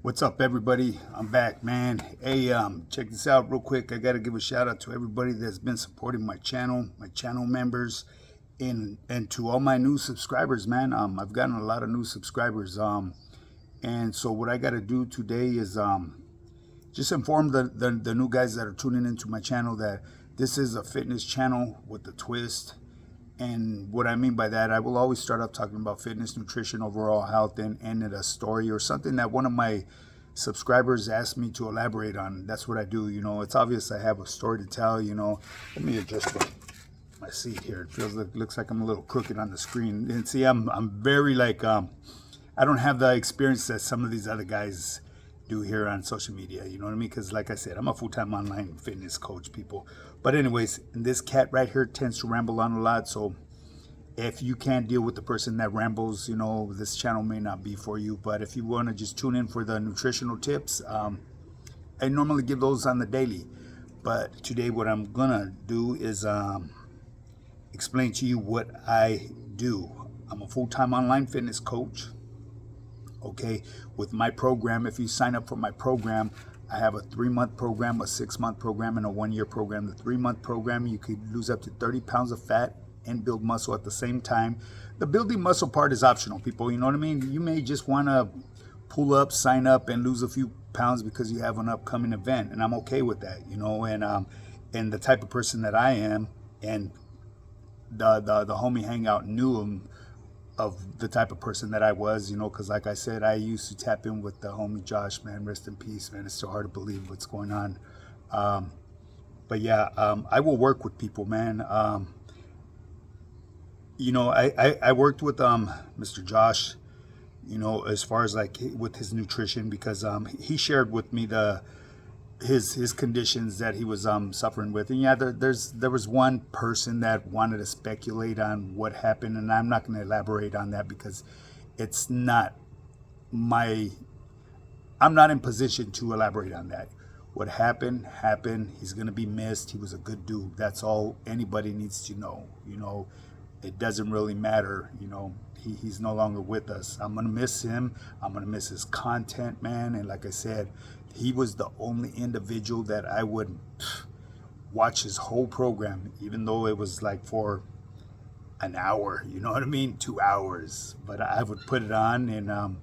What's up, everybody? I'm back, man. Hey, check this out real quick. I got to give a shout out to everybody that's been supporting my channel members, and to all my new subscribers, man. I've gotten a lot of new subscribers. And so what I got to do today is just inform the new guys that are tuning into my channel that this is a fitness channel with a twist. And what I mean by that, I will always start off talking about fitness, nutrition, overall health, and end at a story or something that one of my subscribers asked me to elaborate on. That's what I do. It's obvious I have a story to tell. Let me adjust my seat here. It looks like I'm a little crooked on the screen. And see, I'm very I don't have the experience that some of these other guys do here on social media. You know what I mean? Because like I said, I'm a full-time online fitness coach, people. But anyways, this cat right here tends to ramble on a lot. So if you can't deal with the person that rambles, this channel may not be for you. But if you want to just tune in for the nutritional tips, I normally give those on the daily. But today what I'm going to do is explain to you what I do. I'm a full-time online fitness coach. Okay, with my program, if you sign up for my program, I have a 3-month program, a 6-month program, and a 1-year program. The 3-month program, you could lose up to 30 pounds of fat and build muscle at the same time. The building muscle part is optional, people. You know what I mean? You may just want to pull up, sign up, and lose a few pounds because you have an upcoming event, and I'm okay with that. And the type of person that I am, and the homie hangout knew him of the type of person that I was, because like I said, I used to tap in with the homie Josh, man. Rest in peace, man. It's so hard to believe what's going on. But yeah, I will work with people, man. I worked with Mr. Josh, as far as like with his nutrition, because he shared with me his conditions that he was suffering with. And yeah, there was one person that wanted to speculate on what happened, and I'm not going to elaborate on that because it's not I'm not in position to elaborate on that. What happened. He's going to be missed. He was a good dude. That's all anybody needs to know. It doesn't really matter. He's no longer with us. I'm going to miss him. I'm going to miss his content, man. And like I said, he was the only individual that I would watch his whole program, even though it was like for an hour, you know what I mean? 2 hours. But I would put it on and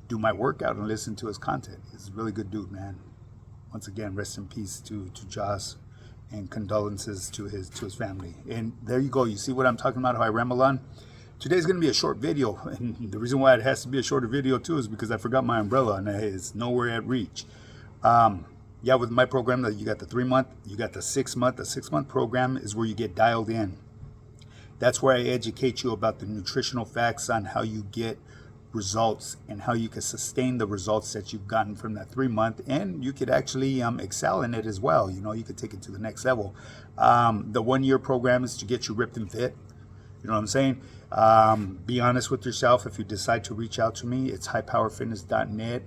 do my workout and listen to his content. He's a really good dude, man. Once again, rest in peace to Josh, and condolences to his family. And there you go. You see what I'm talking about, how I ramble on? Today's going to be a short video, and the reason why it has to be a shorter video too is because I forgot my umbrella and it's nowhere at reach. Yeah, with my program, that you got the 3-month, you got the 6-month. The 6-month program is where you get dialed in. That's where I educate you about the nutritional facts on how you get results and how you can sustain the results that you've gotten from that 3-month, and you could actually excel in it as well. You could take it to the next level. The 1-year program is to get you ripped and fit. You know what I'm saying? Be honest with yourself. If you decide to reach out to me, it's highpowerfitness.net.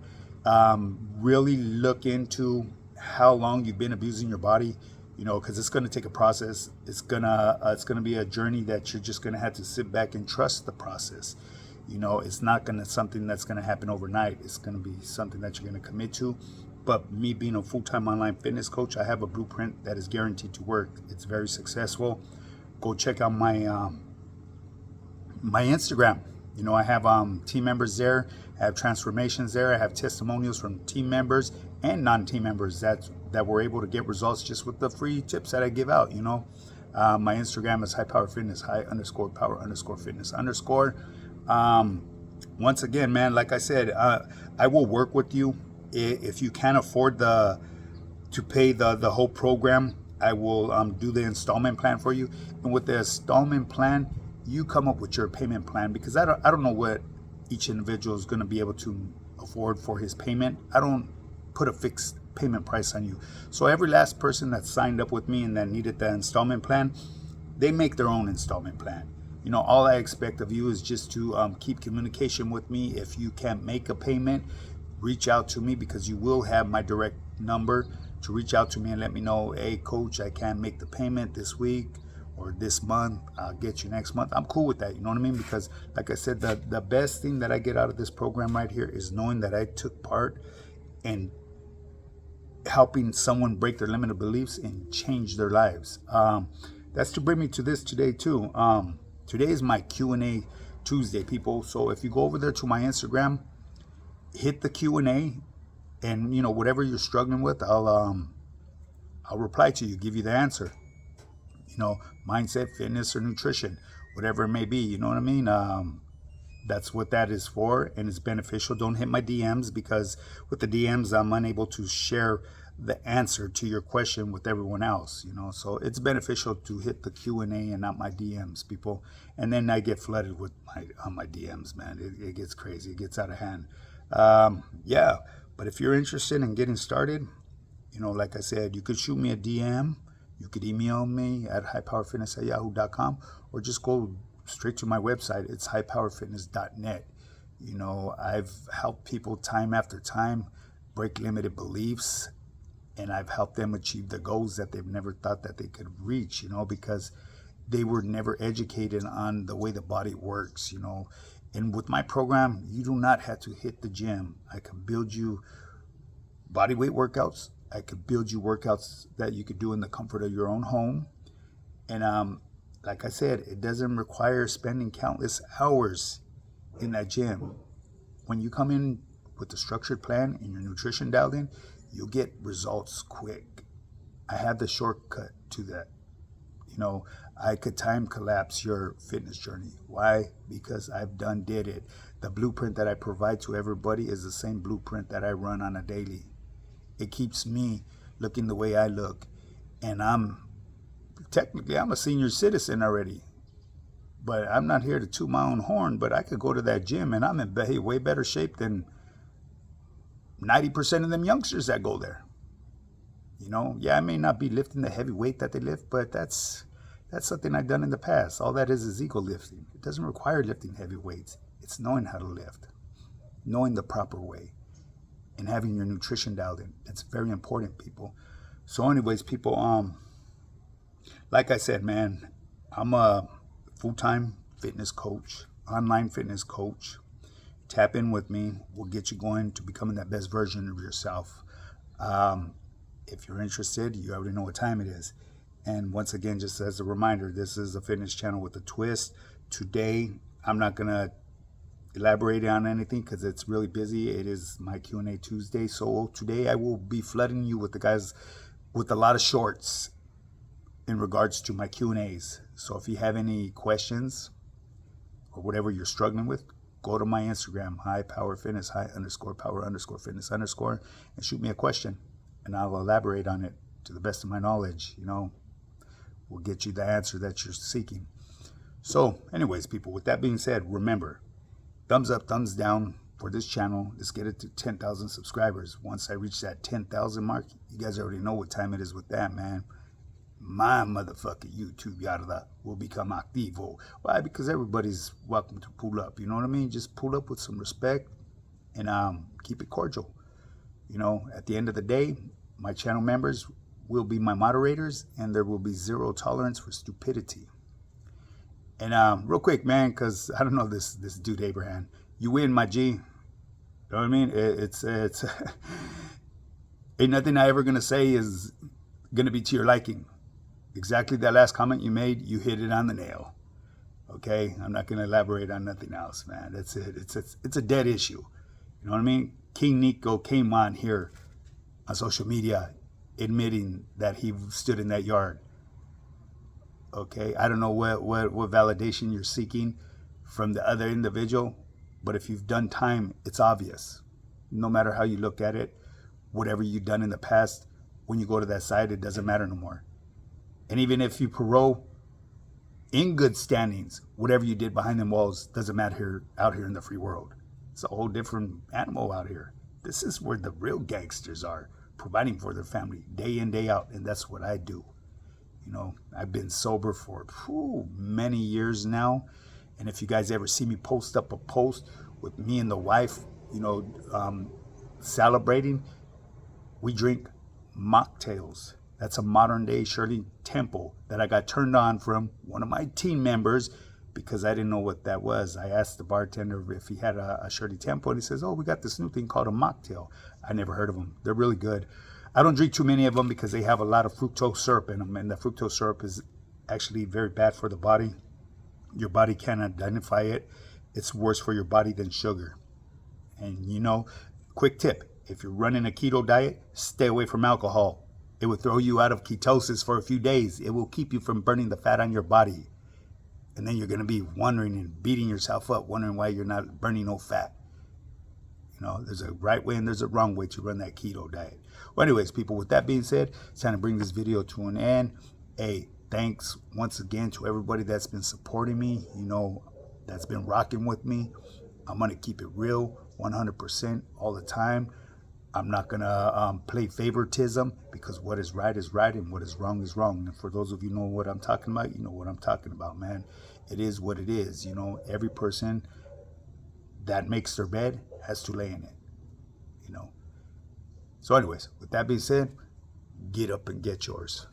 Really look into how long you've been abusing your body, because it's going to take a process. It's gonna be a journey that you're just going to have to sit back and trust the process. It's not something that's going to happen overnight. It's going to be something that you're going to commit to. But me being a full-time online fitness coach, I have a blueprint that is guaranteed to work. It's very successful. Go check out my my Instagram. I have team members there. I have transformations there. I have testimonials from team members and non-team members that were able to get results just with the free tips that I give out. My Instagram is high_power_fitness, high_power_fitness_. Once again, man, like I said, I will work with you. If you can't afford to pay the whole program, I will do the installment plan for you. And with the installment plan, you come up with your payment plan, because I don't know what each individual is going to be able to afford for his payment. I don't put a fixed payment price on you. So every last person that signed up with me and that needed the installment plan, they make their own installment plan. All I expect of you is just to keep communication with me. If you can't make a payment, reach out to me, because you will have my direct number to reach out to me and let me know, hey, coach, I can't make the payment this week, or this month, I'll get you next month. I'm cool with that, you know what I mean? Because like I said, the best thing that I get out of this program right here is knowing that I took part in helping someone break their limited beliefs and change their lives. That's to bring me to this today too. Today is my Q&A Tuesday, people. So if you go over there to my Instagram, hit the Q&A, and you know, whatever you're struggling with, I'll reply to you, give you the answer. You know, mindset, fitness, or nutrition, whatever it may be. You know what I mean? That's what that is for, and it's beneficial. Don't hit my DMs, because with the DMs, I'm unable to share the answer to your question with everyone else. You know, so it's beneficial to hit the Q&A and not my DMs, people. And then I get flooded with my DMs, man. It gets crazy. It gets out of hand. Yeah, but if you're interested in getting started, you know, like I said, you could shoot me a DM. You could email me at highpowerfitness@yahoo.com, or just go straight to my website. It's highpowerfitness.net. You know, I've helped people time after time break limited beliefs, and I've helped them achieve the goals that they've never thought that they could reach, you know, because they were never educated on the way the body works, you know. And with my program, you do not have to hit the gym. I can build you body weight workouts. I could build you workouts that you could do in the comfort of your own home. And like I said, it doesn't require spending countless hours in that gym. When you come in with a structured plan and your nutrition dialed in, you'll get results quick. I have the shortcut to that. You know, I could time collapse your fitness journey. Why? Because I've did it. The blueprint that I provide to everybody is the same blueprint that I run on a daily. It keeps me looking the way I look. And I'm a senior citizen already. But I'm not here to toot my own horn, but I could go to that gym and I'm in way better shape than 90% of them youngsters that go there. You know, yeah, I may not be lifting the heavy weight that they lift, but that's something I've done in the past. All that is ego lifting. It doesn't require lifting heavy weights. It's knowing how to lift, knowing the proper way, and having your nutrition dialed in. It's very important, people. So anyways, people, like I said, man, I'm a full-time fitness coach, online fitness coach. Tap in with me. We'll get you going to becoming that best version of yourself. If you're interested, you already know what time it is. And once again, just as a reminder, this is a fitness channel with a twist. Today, I'm not going to elaborate on anything because it's really busy. It is my Q&A Tuesday. So today I will be flooding you with the guys with a lot of shorts in regards to my Q&As. So if you have any questions or whatever you're struggling with, go to my Instagram, highpowerfitness, high_power_fitness_, and shoot me a question, and I'll elaborate on it to the best of my knowledge. You know, we'll get you the answer that you're seeking. So anyways, people, with that being said, remember, thumbs up, thumbs down for this channel. Let's get it to 10,000 subscribers. Once I reach that 10,000 mark, you guys already know what time it is with that, man. My motherfucking YouTube yada will become activo. Why? Because everybody's welcome to pull up. You know what I mean? Just pull up with some respect and keep it cordial. You know, at the end of the day, my channel members will be my moderators, and there will be zero tolerance for stupidity. And real quick, man, because I don't know this dude Abraham. You win, my G. You know what I mean? It's ain't nothing I ever gonna say is gonna be to your liking. Exactly that last comment you made, you hit it on the nail. Okay, I'm not gonna elaborate on nothing else, man. That's it. It's a dead issue. You know what I mean? King Nico came on here on social media admitting that he stood in that yard. Okay, I don't know what validation you're seeking from the other individual, but if you've done time, it's obvious. No matter how you look at it, whatever you've done in the past, when you go to that side, it doesn't matter no more. And even if you parole in good standings, whatever you did behind them walls doesn't matter out here in the free world. It's a whole different animal out here. This is where the real gangsters are, providing for their family day in, day out, and that's what I do. You know, I've been sober for many years now, and if you guys ever see me post up a post with me and the wife, you know, celebrating, we drink mocktails. That's a modern day Shirley Temple that I got turned on from one of my team members because I didn't know what that was. I asked the bartender if he had a Shirley Temple, and he says, "Oh, we got this new thing called a mocktail." I never heard of them. They're really good. I don't drink too many of them because they have a lot of fructose syrup in them, and the fructose syrup is actually very bad for the body. Your body can't identify it. It's worse for your body than sugar. And quick tip, if you're running a keto diet, stay away from alcohol. It will throw you out of ketosis for a few days. It will keep you from burning the fat on your body. And then you're going to be wondering and beating yourself up, wondering why you're not burning no fat. There's a right way and there's a wrong way to run that keto diet. Well, anyways, people, with that being said, it's time to bring this video to an end. Hey, thanks once again to everybody that's been supporting me, that's been rocking with me. I'm going to keep it real 100% all the time. I'm not going to play favoritism because what is right and what is wrong is wrong. And for those of you who know what I'm talking about, you know what I'm talking about, man. It is what it is. Every person that makes their bed has to lay in it. So anyways, with that being said, get up and get yours.